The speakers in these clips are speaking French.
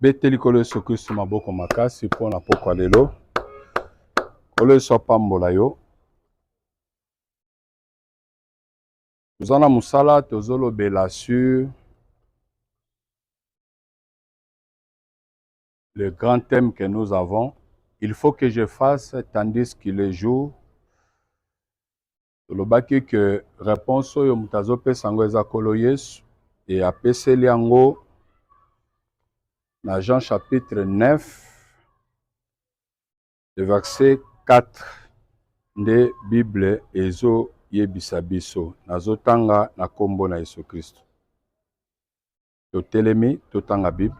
beteli kolo Yesu Kristo maboko makasi pona pokwa lelo. Kolo Yesu apambola yo. Tozana musala tozolobela sur le grand thème que nous avons. Il faut que je fasse tandis qu'il est jour. Tolobaki que réponse oyo mutazo pesa ngo eza kolo Yesu et apeseli yango na Jean chapitre 9 le verset 4 de Bible ezo yebisa biso nazotanga na kombo na Yesu Kristo. Totelemi totanga Bible.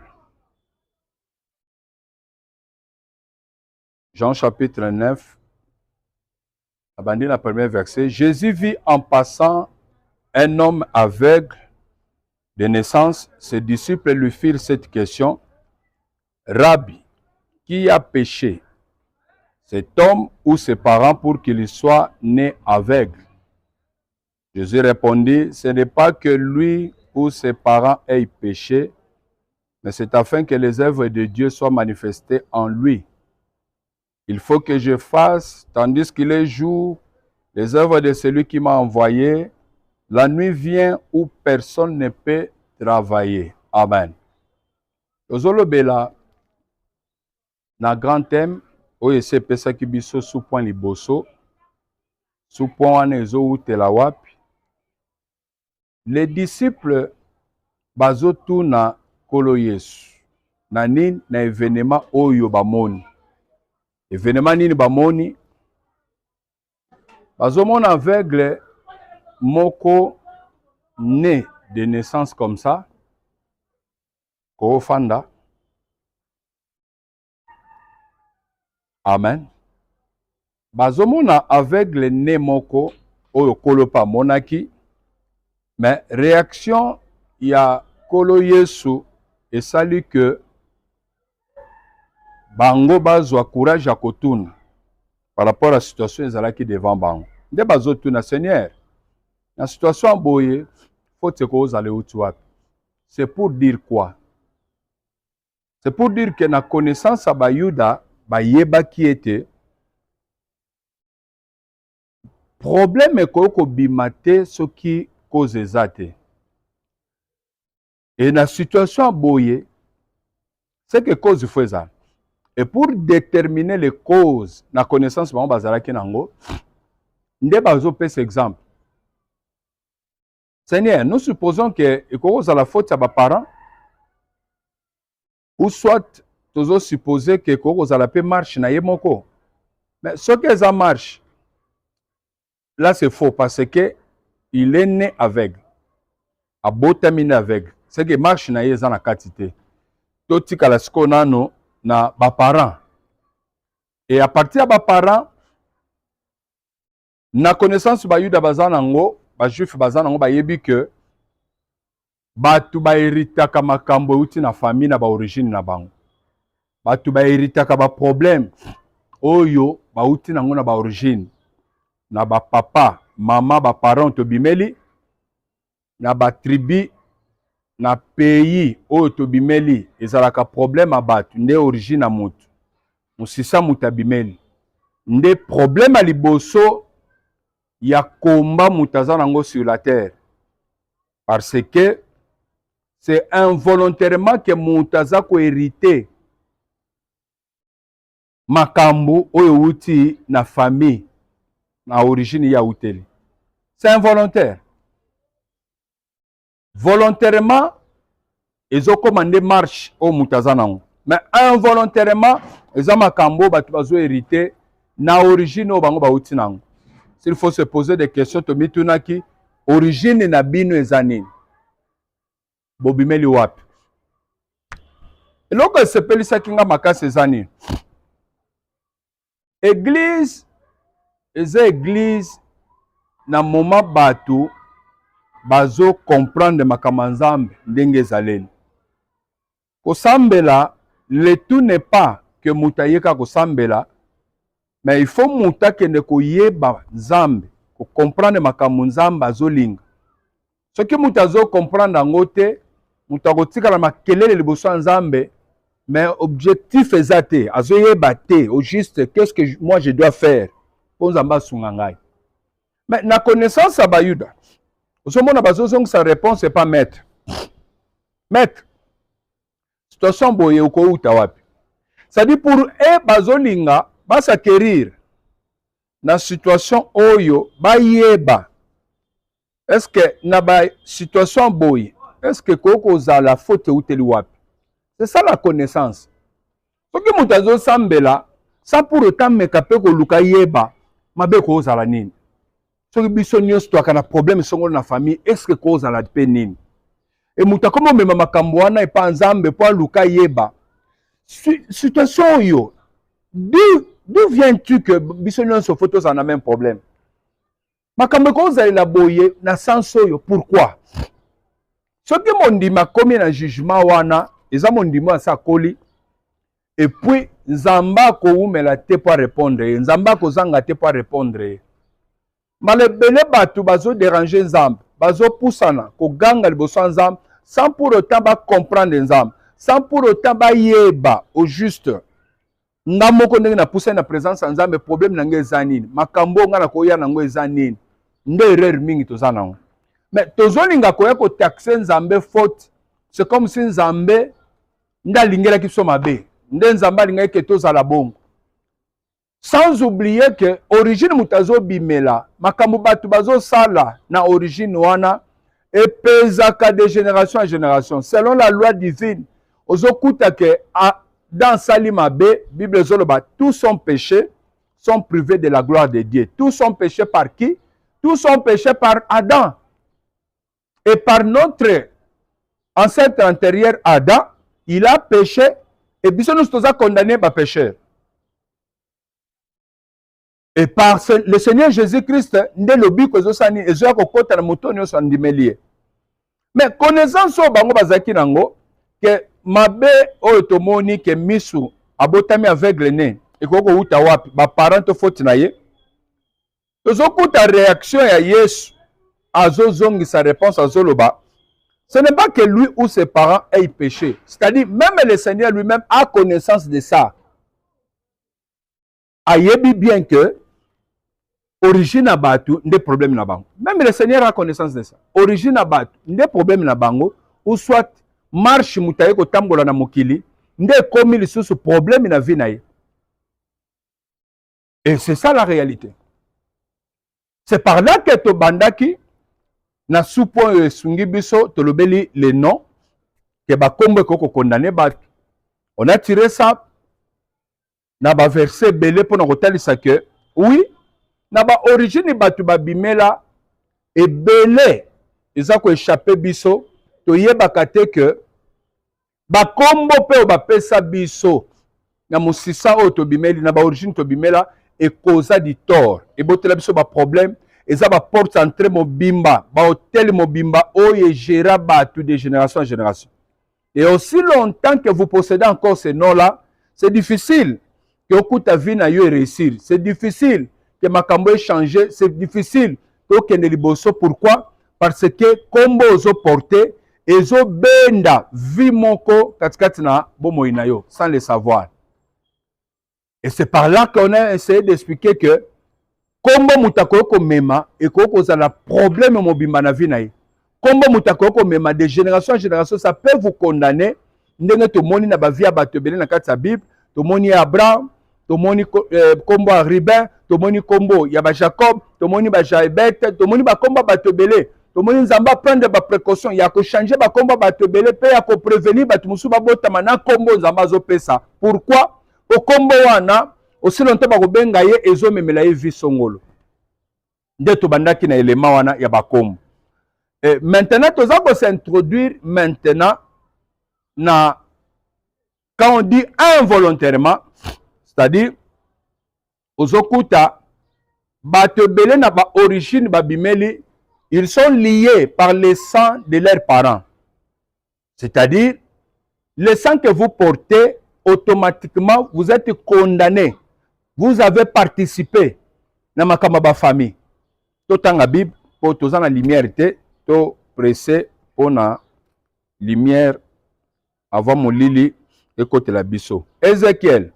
Jean chapitre 9 abandi na premier verset. Jésus vit en passant un homme aveugle de naissance. Ses disciples lui firent cette question: Rabbi, qui a péché, cet homme ou ses parents, pour qu'il soit né aveugle? Jésus répondit: ce n'est pas que lui ou ses parents aient péché, mais c'est afin que les œuvres de Dieu soient manifestées en lui. Il faut que je fasse, tandis qu'il est jour, les œuvres de celui qui m'a envoyé. La nuit vient où personne ne peut travailler. Amen. Tozolobela na grand thème oyo esepesaki biso sous point liboso, sous point wana ezowutela wapi. Les disciples bazotuna kolo Yesu na nini na événement oyo bamoni. Événement nini bamoni? Bazomona aveugle moko né de naissance comme ça, Kofanda. Amen. Bazomona aveugle né moko oyo kolo pa monaki, mais réaction ya kolo Yesu esali que bango bazwa courage à kotuna par rapport à la situation ezalaki devant bango. Nde bazotuna Seigneur, la situation boye faut que vous allez uti wapi? C'est pour dire quoi? C'est pour dire que na connaissance à Bayuda bayeba qui était problème ko bimate ce qui cause ezate. Et na situation boye c'est que cause faut ça. Et pour déterminer les causes na connaissance bango bazalaki nango, nde bazopesa exemple. Seigneur, nous supposons que cause à la faute à parents, ou soit tozo supposer que cause à la paix marche na yemoko. Mais ce que ça marche, là c'est faux parce que il est né aveugle. Abotamine aveugle. C'est que marche na yeza na quantité. Toti kala siko nano na ba parents. Et à partir de parents, na connaissance ba yuda bazanango, ba juif bazanango ba yebi que batu ba heritaka makambo uti na famille na ba origine na bango. Batu ba heritaka ba problème oyo ba uti nango na ba origine. Na ba papa, mama, ba parents to bimeli, na ba tribu, na pays oyo to bimeli, ezalaka problème a batu, nde origine na mutu. Musisa muta bimeli. Nde problème a liboso ya komba mutaza nango sur la terre. Parce que c'est involontairement que mutaza ko hérité makambo oyo uti na famille na origine ya uteli. C'est involontaire. Volontairement, ils ont commandé marche au mutazanango. Mais involontairement, ils ont makambo batu bazo hérité na origine au bango ba uti nango. S'il faut se poser des questions, to mitunaki origine na bino ezanini. Bobimeli wapi. Eloko sepelisa kinga makasi ezanini. Église eza église na moment batu bazo comprendre makambo nzambe ndenge ezaleli. Kosambela, le tout n'est pas que mutayeka kosambela, mais il faut muta kende koyeba nzambe, ko comprendre makambo nzambe azolinga. Ce que mutazo comprendre ngote, Moutako tika la makelele liboso nzambe, mais objectif ezate, azoye bate, au juste, qu'est-ce que moi je dois faire pour nzamba sungangai. Mais la connaissance à Bayuda, au moment où sa réponse n'est pas maître. Maître, situation boye ou ko utawapi. C'est-à-dire pour eux, bazolinga, s'acquérir dans situation oyo, bayeba. Est-ce que na ba situation boye, est-ce que koko za la faute ou wapi? C'est ça la connaissance. Ce que mutazo sambela, ça pour autant me kapé ko luka yeba, mabe ko za la nini. Ce que biso nyos to akana problème songo na famille, est-ce que ko za la pe nini? Et mutakomo me makambo wana e pa nzambe po luka yeba. Situation yo, d'où viens-tu que bisognon se photos en a même problème? Makambo ko za la boye na sens yo, pourquoi? Ce que mon dit ma commis na jugement wana, eza mon dit moi ça koli, et puis nzamba ko umela te pour répondre, nzamba ko zanga te pour répondre. Malebele batu bazo déranger nzamba, bazo poussana ko ganga liboso nzamba sans pour autant ba comprendre nzamba. Sans pour autant ba yeba au juste nga moko ndenge na pousse na présence nzambe problème na ngeza nini makambo nga na koya na ngeza nini nde erreur mingi tozana ngo mais tozolinga koya ko taxer nzambe faute c'est comme si nzambe ndalingela kiso mabe nde nzambe alinga ke tozala bongo sans oublier que origine mutazo bimela makambo batu bazo sala na origine wana epezaka de génération en génération selon la loi divine. Ozokuta que dans Salima B, Bible Zoloba, tous sont péchés, sont privés de la gloire de Dieu. Tous sont péchés par qui? Tous sont péchés par Adam. Et par notre ancêtre antérieur Adam, il a péché et puis nous sommes condamnés par pécheur. Et par le Seigneur Jésus-Christ, nous lobby que zosani et zo ko kota na mutonyo sandimelier. Mais connaissance au bango bazaki nango que mabe oyo tomoni ke misu abotami aveugle ne ekoko uta wapi ba parent to faute na ye tozokuta réaction ya Yesu azozongi sa réponse azoloba ce n'est pas que lui ou ses parents aient péché, c'est-à-dire même le Seigneur lui-même a connaissance de ça, ayebi bien que origine na batu nde problème na bango, même le Seigneur a connaissance de ça, origine na batu nde problème na bango ou soit marche mutaye ko tambola na mokili nde komi lisusu problème na vie na ye. Et c'est ça la réalité. C'est par là que to bandaki na soupo esungi biso to lobeli les noms que ba kombe ko condamné ba on a tiré ça na ba verset belé pour na kotalisa que oui na ba origine batu ba bimela et belé eza ko échapper biso to yebaka te que ba kombo pe o ba pesa biso na musisa o to bimeli na ba origine to bimela et causa du tort et botela biso ba problème eza ba porte entrée mobimba ba hôtel mobimba oye gera batu de génération en génération. Et aussi longtemps que vous possédez encore ce nom là, c'est difficile que okuta vie na yo réussir, c'est difficile que makambo ait changé, c'est difficile que okende liboso. Pourquoi? Parce que kombo ozo porter ezo benda vie moko katikati na bomoi na yo sans le savoir. Et c'est par là qu'on a essayé d'expliquer que kombo mutakoko mema et koko za la problème mobimba na vie na ye. Kombo mutakoko mema de génération en génération, ça peut vous condamner. Ndenge to moni na ba vie bato belé na kati sa Bible, to moni Abraham, to moni kombo Ribin, to moni kombo ya ba Jacob, to moni ba Jaebet, to moni ba kombo bato belé. To moni nzamba prendre ba précaution ya ko changer ba kombo bato belé pe ya ko prévenir bato musu ba botama na kombo nzamba zo pesa. Pourquoi? O kombo wana aussi longtemps ba ko benga ye ezo memela ye vie songolo. Nde to bandaki na élément wana ya ba kombo. Et maintenant tu vas s'introduire maintenant na quand on dit involontairement, c'est-à-dire ozokuta bato belé na ba origine ba bimeli, ils sont liés par le sang de leurs parents. C'est-à-dire, le sang que vous portez, automatiquement, vous êtes condamné. Vous avez participé dans ma famille. Tout dans la Bible, pour tous la lumière, tout pressé pour la lumière avant mon lili et côté la bisso. Ézéchiel.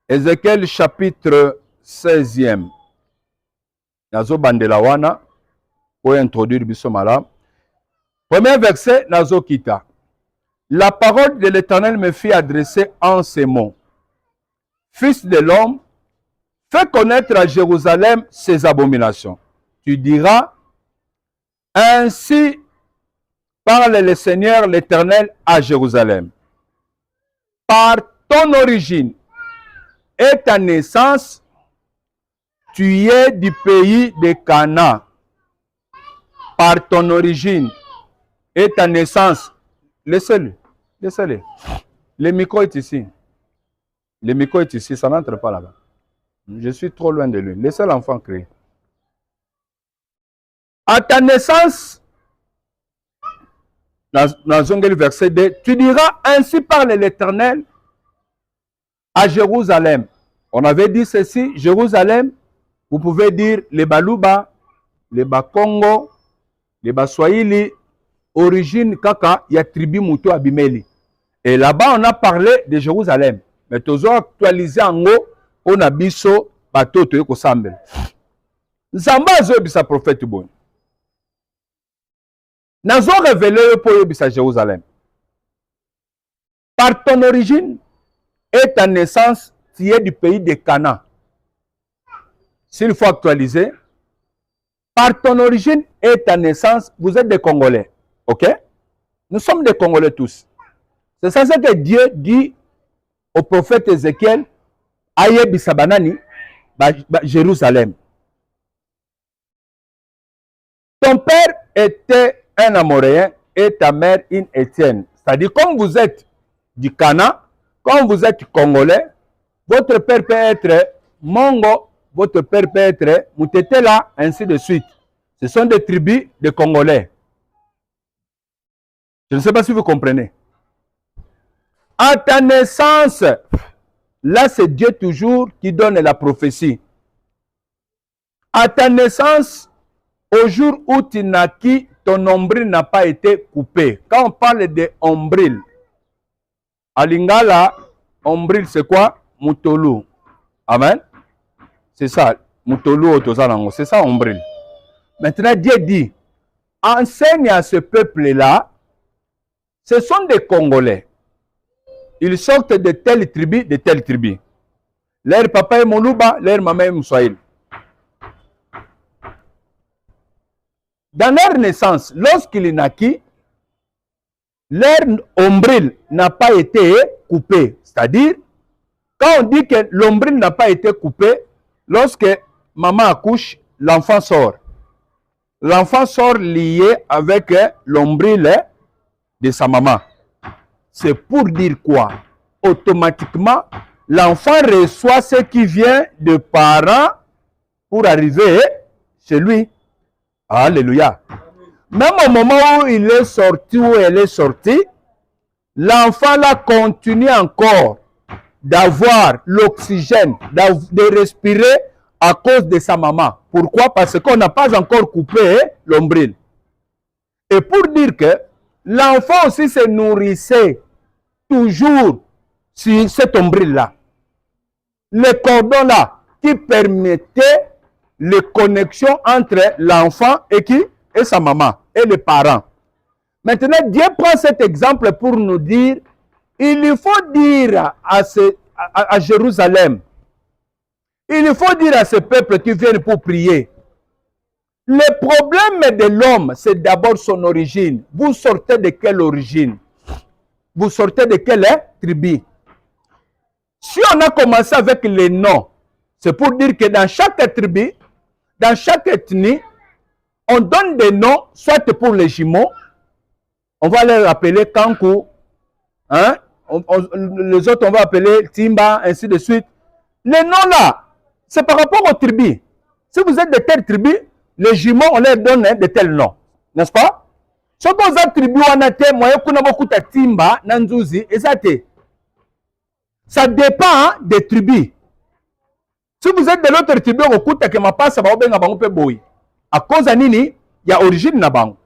Ézéchiel chapitre 16e. Nazo bandela wana pour introduire bisso mala. Premier verset nazo kita. La parole de l'Éternel me fit adresser en ces mots. Fils de l'homme, fais connaître à Jérusalem ses abominations. Tu diras, ainsi parle le Seigneur l'Éternel à Jérusalem. Par ton origine et ta naissance, tu es du pays de Canaan. Par ton origine et ta naissance, laissez-le, laissez-le. Le micro est ici. Le micro est ici, ça n'entre pas là-bas. Je suis trop loin de lui. Laissez l'enfant crier. À ta naissance, dans le verset 2, tu diras, ainsi parle l'Éternel à Jérusalem. On avait dit ceci, Jérusalem, vous pouvez dire les Baluba, les Bakongo, les Baswahili, origine kaka, il y a tribu Mouto Abimeli. Et là-bas, on a parlé de Jérusalem. Mais toujours actualisé en haut, on a biso, bateau, tu es kosambel. Zamba zo bisa prophète bon. Nazo révélé pour bisa Jérusalem. Par ton origine et ta naissance, tu es du pays de Canaan. S'il faut actualiser, par ton origine et ta naissance, vous êtes des Congolais. Ok? Nous sommes des Congolais tous. C'est ça que Dieu dit au prophète Ézéchiel, aye bisabanani, Jérusalem. Ton père était un Amoréen et ta mère une Étienne. C'est-à-dire, comme vous êtes du Canaan, comme vous êtes Congolais, votre père peut être Mongo, votre père peut être Moutetela, ainsi de suite. Ce sont des tribus de Congolais. Je ne sais pas si vous comprenez. À ta naissance, là c'est Dieu toujours qui donne la prophétie. À ta naissance, au jour où tu naquis, ton nombril n'a pas été coupé. Quand on parle de ombril, à Lingala, ombril c'est quoi? Mutolu. Amen. C'est ça. Mutolu Otozanango. C'est ça ombril. Maintenant, Dieu dit, enseigne à ce peuple-là, ce sont des Congolais. Ils sortent de telle tribu, de telle tribu. Leur papa est Moluba, leur maman est Moussaïl. Dans leur naissance, lorsqu'ils naquit, leur ombril n'a pas été coupé. C'est-à-dire, quand on dit que l'ombril n'a pas été coupé, lorsque maman accouche, l'enfant sort. L'enfant sort lié avec l'ombril de sa maman. C'est pour dire quoi? Automatiquement, l'enfant reçoit ce qui vient de parents pour arriver chez lui. Alléluia. Même au moment où il est sorti, où elle est sortie, l'enfant là continue encore d'avoir l'oxygène, de respirer à cause de sa maman. Pourquoi? Parce qu'on n'a pas encore coupé l'ombril. Et pour dire que l'enfant aussi se nourrissait toujours sur cet ombril-là. Le cordon-là qui permettait les connexions entre l'enfant et qui? Et sa maman et les parents. Maintenant, Dieu prend cet exemple pour nous dire, il faut dire à Jérusalem, il faut dire à ce peuple qui viennent pour prier, le problème de l'homme, c'est d'abord son origine. Vous sortez de quelle origine? Vous sortez de quelle tribu? Si on a commencé avec les noms, c'est pour dire que dans chaque tribu, dans chaque ethnie, on donne des noms, soit pour les jumeaux, on va les appeler Kankou, hein? Les autres, on va appeler Timba, ainsi de suite. Les noms là, c'est par rapport aux tribus. Si vous êtes de telle tribu, les jumeaux, on leur donne de tels noms. N'est-ce pas? Si vous êtes tribu, on a été, moi, on a beaucoup de Timba, Nanzuzi, et ça dépend des tribus. Si vous êtes de l'autre tribu, vous avez que ma passe, à cause de nini, il y a origine na bango.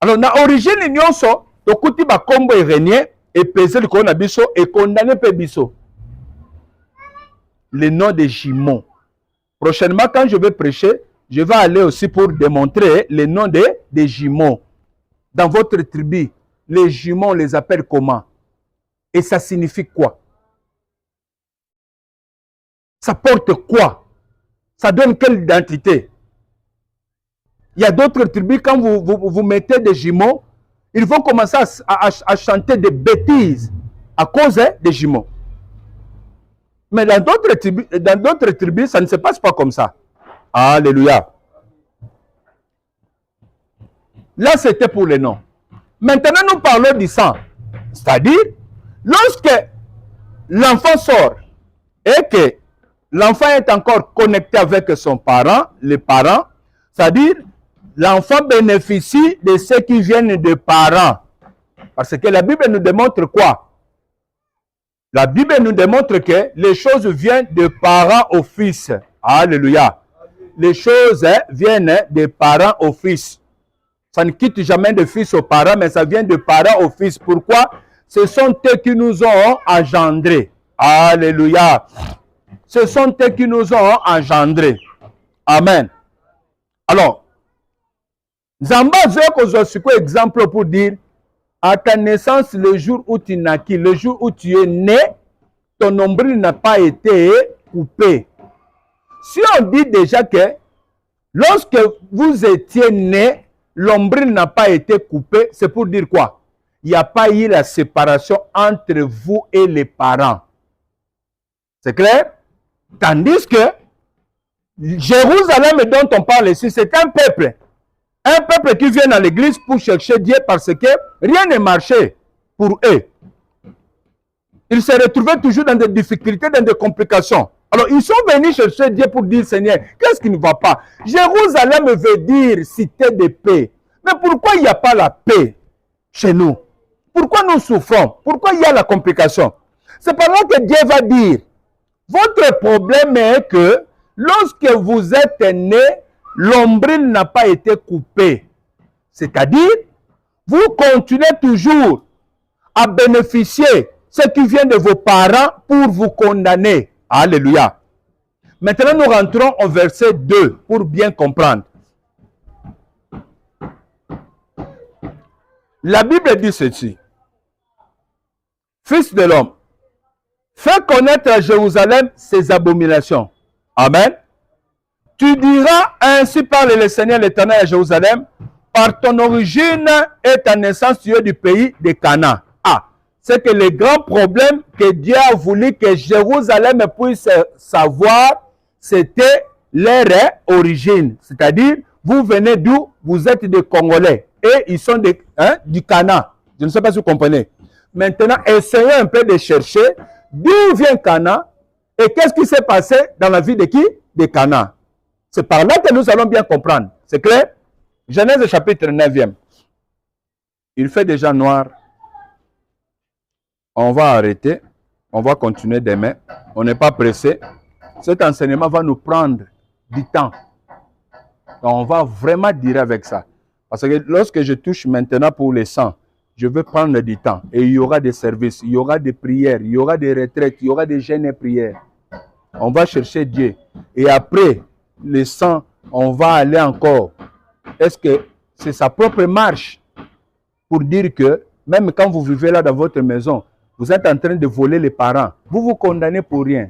Alors, na origine nyonso, tokuti ba kombo irénien, et pesé le corona biso, et condamné pe biso. Le nom de Jimon. Prochainement, quand je vais prêcher, je vais aller aussi pour démontrer le nom de Jimon. Dans votre tribu, les Jimons, on les appelle comment? Et ça signifie quoi? Ça porte quoi? Ça donne quelle identité? Il y a d'autres tribus, quand vous mettez des jumeaux, ils vont commencer à chanter des bêtises à cause des jumeaux. Mais dans d'autres tribus, ça ne se passe pas comme ça. Alléluia. Là, c'était pour les noms. Maintenant, nous parlons du sang. C'est-à-dire, lorsque l'enfant sort et que l'enfant est encore connecté avec son parent, les parents, c'est-à-dire, l'enfant bénéficie de ce qui viennent des parents. Parce que la Bible nous démontre quoi? La Bible nous démontre que les choses viennent de parents au fils. Alléluia. Les choses viennent des parents au fils. Ça ne quitte jamais de fils aux parents, mais ça vient de parents au fils. Pourquoi? Ce sont eux qui nous ont engendrés. Alléluia. Ce sont eux qui nous ont engendrés. Amen. Alors, Zamba c'est quoi exemple pour dire, à ta naissance, le jour où tu naquis, le jour où tu es né, ton nombril n'a pas été coupé. Si on dit déjà que lorsque vous étiez né, l'ombril n'a pas été coupé, c'est pour dire quoi? Il n'y a pas eu la séparation entre vous et les parents. C'est clair? Tandis que Jérusalem dont on parle ici, c'est un peuple. Un peuple qui vient à l'église pour chercher Dieu parce que rien ne marchait pour eux. Ils se retrouvaient toujours dans des difficultés, dans des complications. Alors, ils sont venus chercher Dieu pour dire, Seigneur, qu'est-ce qui ne va pas? Jérusalem veut dire cité de paix. Mais pourquoi il n'y a pas la paix chez nous? Pourquoi nous souffrons? Pourquoi il y a la complication? C'est par là que Dieu va dire, votre problème est que lorsque vous êtes né, l'ombril n'a pas été coupé. C'est-à-dire, vous continuez toujours à bénéficier ce qui vient de vos parents pour vous condamner. Alléluia. Maintenant, nous rentrons au verset 2 pour bien comprendre. La Bible dit ceci. Fils de l'homme, fais connaître à Jérusalem ses abominations. Amen. Tu diras, ainsi parle le Seigneur l'Éternel à Jérusalem, par ton origine et ta naissance, tu es du pays de Canaan. Ah, c'est que le grand problème que Dieu a voulu que Jérusalem puisse savoir, c'était leur origine. C'est-à-dire, vous venez d'où? Vous êtes des Congolais. Et ils sont du Canaan. Je ne sais pas si vous comprenez. Maintenant, essayez un peu de chercher d'où vient Canaan et qu'est-ce qui s'est passé dans la vie de qui? De Canaan. C'est par là que nous allons bien comprendre. C'est clair? Genèse chapitre 9e. Il fait déjà noir. On va arrêter. On va continuer demain. On n'est pas pressé. Cet enseignement va nous prendre du temps. Donc on va vraiment dire avec ça. Parce que lorsque je touche maintenant pour les sangs, je veux prendre du temps. Et il y aura des services, il y aura des prières, il y aura des retraites, il y aura des jeûnes et prières. On va chercher Dieu. Et après, les sangs, on va aller encore. Est-ce que c'est sa propre marche pour dire que même quand vous vivez là dans votre maison, vous êtes en train de voler les parents. Vous vous condamnez pour rien.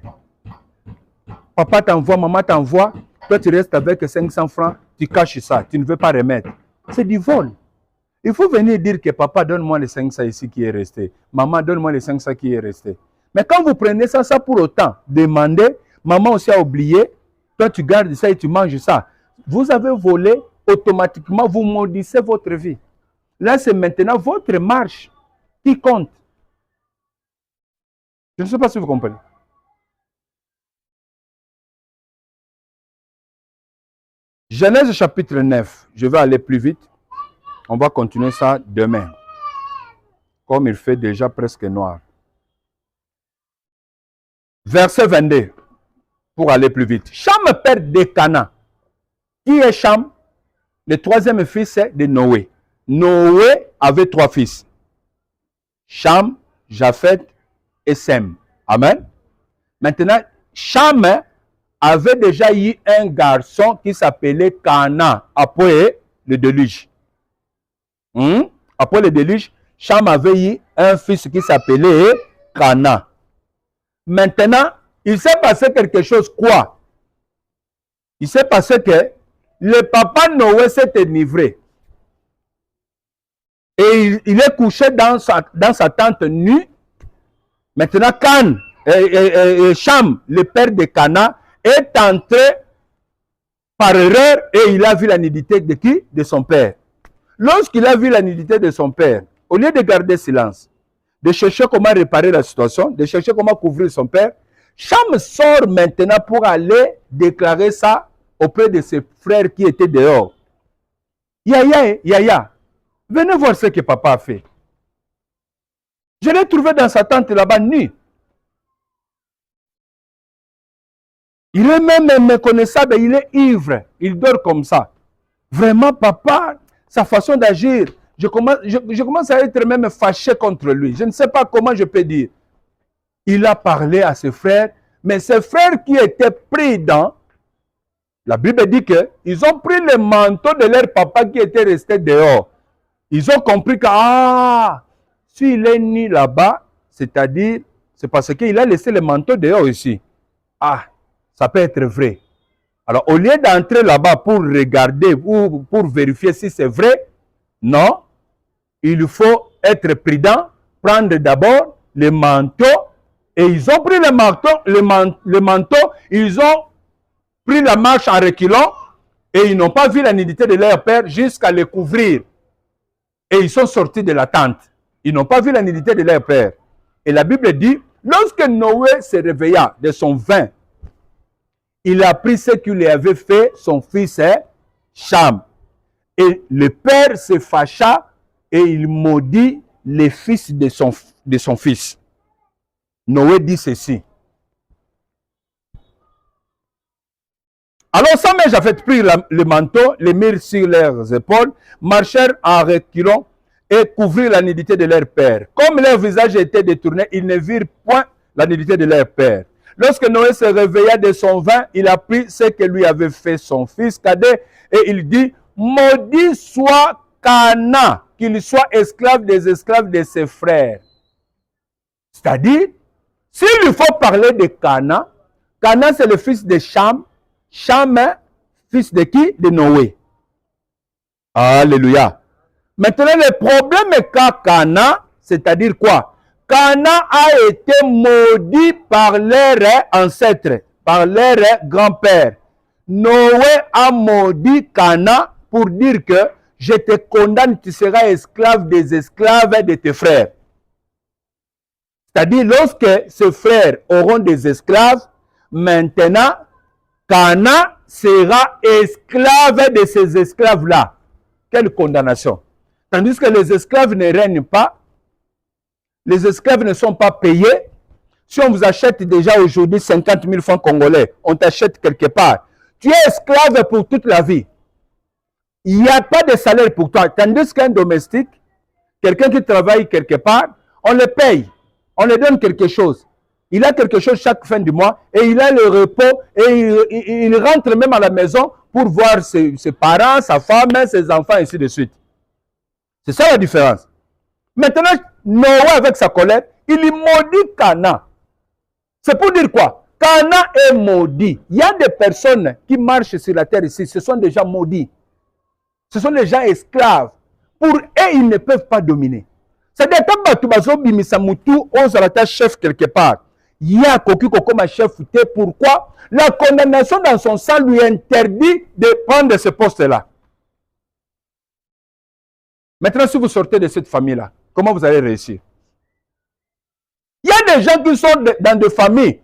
Papa t'envoie, maman t'envoie, toi tu restes avec 500 francs, tu caches ça, tu ne veux pas remettre. C'est du vol. Il faut venir dire que papa, donne-moi les 500 ici qui est resté. Maman, donne-moi les 500 qui est resté. Mais quand vous prenez ça, ça pour autant, demandez, maman aussi a oublié, toi tu gardes ça et tu manges ça. Vous avez volé, automatiquement, vous maudissez votre vie. Là, c'est maintenant votre marche qui compte. Je ne sais pas si vous comprenez. Genèse chapitre 9. Je vais aller plus vite. On va continuer ça demain. Comme il fait déjà presque noir. Verset 22. Pour aller plus vite. Cham, père de Canaan. Qui est Cham? Le troisième fils de Noé. Noé avait 3 fils. Cham, Japheth et Sem. Amen. Maintenant, Cham avait déjà eu un garçon qui s'appelait Cana après le déluge. Après le déluge, Cham avait eu un fils qui s'appelait Cana. Maintenant, il s'est passé quelque chose, quoi? Il s'est passé que le papa Noé s'est enivré. Et il est couché dans sa tente nue. Maintenant, Cham, le père de Cana, est entré par erreur et il a vu la nudité de qui? De son père. Lorsqu'il a vu la nudité de son père, au lieu de garder silence, de chercher comment réparer la situation, de chercher comment couvrir son père, Cham sort maintenant pour aller déclarer ça auprès de ses frères qui étaient dehors. Yaya, venez voir ce que papa a fait. Je l'ai trouvé dans sa tente là-bas nu. Il est même méconnaissable, il est ivre, il dort comme ça. Vraiment, papa, sa façon d'agir, je commence à être même fâché contre lui. Je ne sais pas comment je peux dire. Il a parlé à ses frères, mais ses frères qui étaient pris dans, la Bible dit qu'ils ont pris le manteau de leur papa qui était resté dehors. Ils ont compris que, s'il est nu là-bas, c'est-à-dire, c'est parce qu'il a laissé le manteau dehors ici. Ça peut être vrai. Alors, au lieu d'entrer là-bas pour regarder ou pour vérifier si c'est vrai, non, il faut être prudent, prendre d'abord le manteau, et ils ont pris le manteau, ils ont pris la marche en reculant, et ils n'ont pas vu la nudité de leur père jusqu'à le couvrir. Et ils sont sortis de la tente. Ils n'ont pas vu la nudité de leur père. Et la Bible dit, lorsque Noé se réveilla de son vin, il a pris ce qu'il lui avait fait son fils Cham. Et le père se fâcha et il maudit les fils de son fils. Noé dit ceci. Alors Sam et Japheth prirent le manteau, les mirent sur leurs épaules, marchèrent en reculant et couvrirent la nudité de leur père. Comme leur visage était détourné, ils ne virent point la nudité de leur père. Lorsque Noé se réveilla de son vin, il a pris ce que lui avait fait son fils cadet et il dit, maudit soit Cana, qu'il soit esclave des esclaves de ses frères. C'est-à-dire, s'il faut parler de Cana, Cana c'est le fils de Cham, Cham, fils de qui? De Noé. Alléluia. Maintenant, le problème est qu'à Cana, c'est-à-dire quoi? Cana a été maudit par leurs ancêtres, par leurs grands-pères. Noé a maudit Cana pour dire que je te condamne, tu seras esclave des esclaves de tes frères. C'est-à-dire, lorsque ses frères auront des esclaves, maintenant, Cana sera esclave de ces esclaves-là. Quelle condamnation! Tandis que les esclaves ne règnent pas, les esclaves ne sont pas payés. Si on vous achète déjà aujourd'hui 50 000 francs congolais, on t'achète quelque part. Tu es esclave pour toute la vie. Il n'y a pas de salaire pour toi. Tandis qu'un domestique, quelqu'un qui travaille quelque part, on le paye. On lui donne quelque chose. Il a quelque chose chaque fin du mois et il a le repos et il rentre même à la maison pour voir ses parents, sa femme, ses enfants, ainsi de suite. C'est ça la différence. Maintenant, Noé, avec sa colère, il maudit Cana. C'est pour dire quoi? Cana est maudit. Il y a des personnes qui marchent sur la terre ici, ce sont des gens maudits. Ce sont des gens esclaves. Pour eux, ils ne peuvent pas dominer. C'est-à-dire, quand tu vas bimisa mutu, on sera chef quelque part. Il y a Koki comme chef. Pourquoi? La condamnation dans son sang lui interdit de prendre ce poste-là. Maintenant, si vous sortez de cette famille-là, comment vous allez réussir? Il y a des gens qui sont dans des familles.